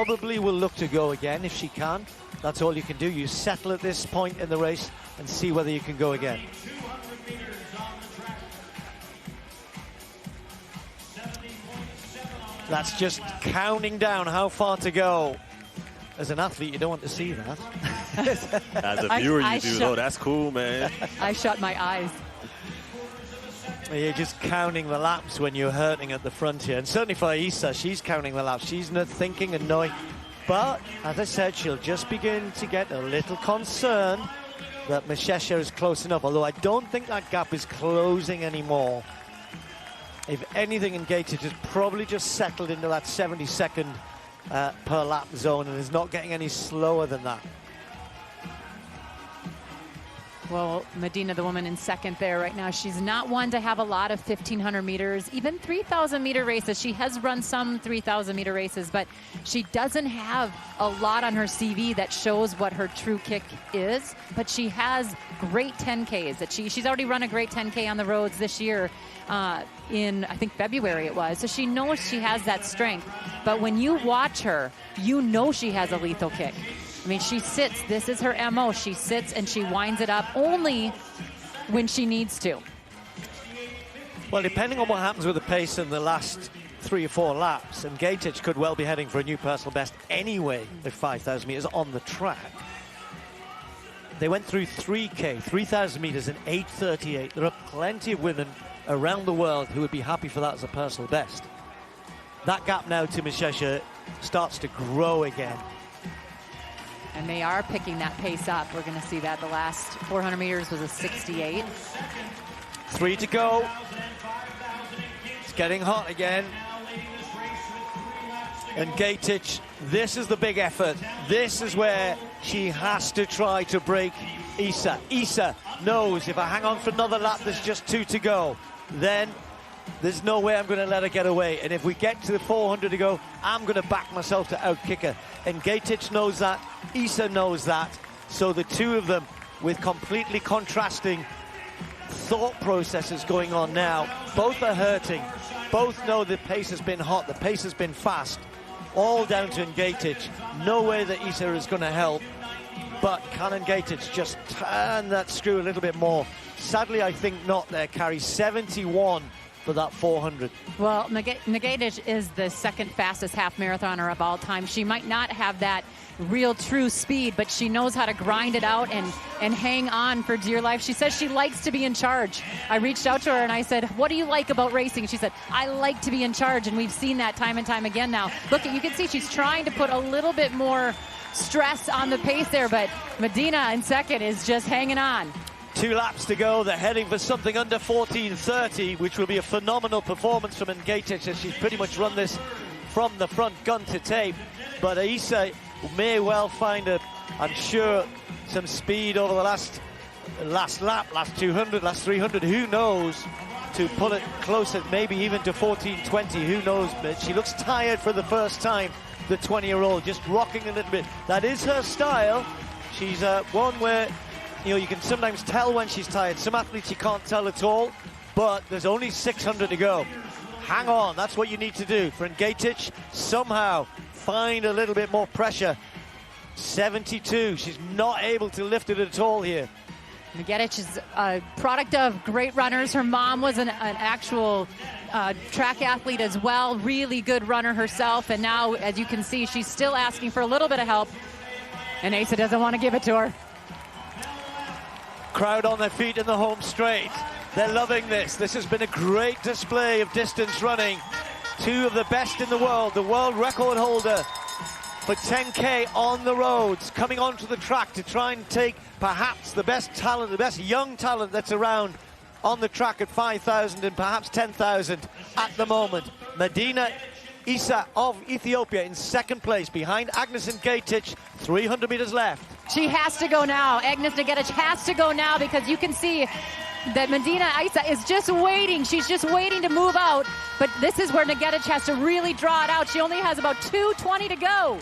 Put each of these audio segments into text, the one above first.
probably will look to go again if she can. That's all you can do. You settle at this point in the race and see whether you can go again. That's just counting down how far to go. As an athlete, you don't want to see that. As a viewer, you do, though. That's cool, man. I shut my eyes. You're just counting the laps when you're hurting at the front here. And certainly for Isa, she's counting the laps. She's not thinking and knowing. But, as I said, she'll just begin to get a little concerned that Mashesha is close enough. Although I don't think that gap is closing anymore. If anything, Engaged has probably just settled into that 70-second per lap zone and is not getting any slower than that. Well, Medina, the woman in second there right now, she's not one to have a lot of 1,500 meters, even 3,000-meter races. She has run some 3,000-meter races, but she doesn't have a lot on her CV that shows what her true kick is. But she has great 10Ks. She's already run a great 10K on the roads this year in, I think, February it was. So she knows she has that strength. But when you watch her, you know she has a lethal kick. I mean, she sits. This is her MO. She sits and she winds it up only when she needs to. Well, depending on what happens with the pace in the last 3 or 4 laps, and Gatic could well be heading for a new personal best anyway at 5,000 meters on the track. They went through 3K, 3,000 meters in 8:38. There are plenty of women around the world who would be happy for that as a personal best. That gap now to Mashesha starts to grow again. And they are picking that pace up. We're going to see that the last 400 meters was a 68. 3 to go. It's getting hot again. And Gatic, this is the big effort. This is where she has to try to break Isa. Isa knows if I hang on for another lap, there's just 2 to go. Then there's no way I'm going to let her get away. And if we get to the 400 to go, I'm going to back myself to outkick her. And Gatic knows that. Isa knows that. So the two of them with completely contrasting thought processes going on now. Both are hurting. Both know the pace has been hot. The pace has been fast. All down to Gatic. No way that Isa is going to help. But can Gatic just turn that screw a little bit more? Sadly, I think not there. Carry 71 for that 400. Well, Negatic is the second fastest half marathoner of all time. She might not have that real true speed, but she knows how to grind it out and hang on for dear life. She says she likes to be in charge. I reached out to her and I said, what do you like about racing? She said, I like to be in charge, and we've seen that time and time again now. Look, you can see she's trying to put a little bit more stress on the pace there, but Medina in second is just hanging on. 2 laps to go. They're heading for something under 14:30, which will be a phenomenal performance from Gatic, as she's pretty much run this from the front, gun to tape. But Isa may well find, I'm sure, some speed over the last lap, last 200, last 300. Who knows? To pull it closer, maybe even to 14:20. Who knows? But she looks tired for the first time. The 20-year-old just rocking a little bit. That is her style. She's one where, you know, you can sometimes tell when she's tired. Some athletes you can't tell at all, but there's only 600 to go. Hang on, that's what you need to do. For Gatic, somehow find a little bit more pressure. 72, she's not able to lift it at all here. Gatic is a product of great runners. Her mom was an actual track athlete as well, really good runner herself, and now, as you can see, she's still asking for a little bit of help, and Asa doesn't want to give it to her. Crowd on their feet in the home straight. They're loving this. This has been a great display of distance running. 2 of the best in the world record holder for 10K on the roads, coming onto the track to try and take perhaps the best talent, the best young talent that's around on the track at 5,000 and perhaps 10,000 at the moment. Medina Isa of Ethiopia in second place behind Agnes Gatic. 300 meters left. She has to go now. Agnes Negatic has to go now, because you can see that Medina Isa is just waiting. She's just waiting to move out. But this is where Negatic has to really draw it out. She only has about 2:20 to go.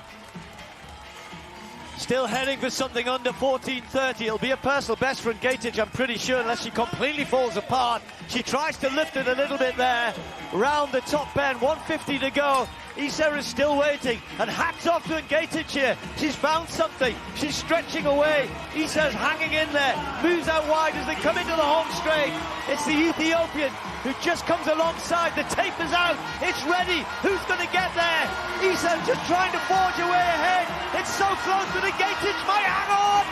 Still heading for something under 14:30. It'll be a personal best for Gatic, I'm pretty sure, unless she completely falls apart. She tries to lift it a little bit there. Round the top bend, 150 to go. Isa is still waiting, and hats off to Gatic here. She's found something. She's stretching away. Isa's hanging in there. Moves out wide as they come into the home straight. It's the Ethiopian who just comes alongside. The tape is out. It's ready. Who's going to get there? Isa just trying to forge her way ahead. It's so close, but Gatic might hang on.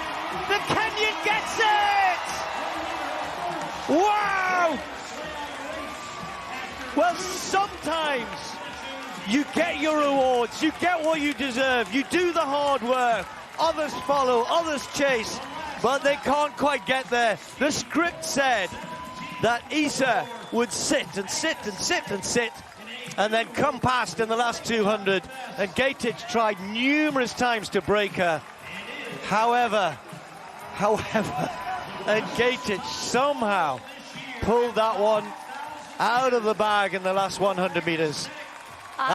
The Kenyan gets it. Wow. Well, sometimes you get your rewards, you get what you deserve, you do the hard work, others follow, others chase, but they can't quite get there. The script said that Isa would sit and sit and sit and sit and then come past in the last 200, and Gatic tried numerous times to break her. However, and Gatic somehow pulled that one out of the bag in the last 100 meters.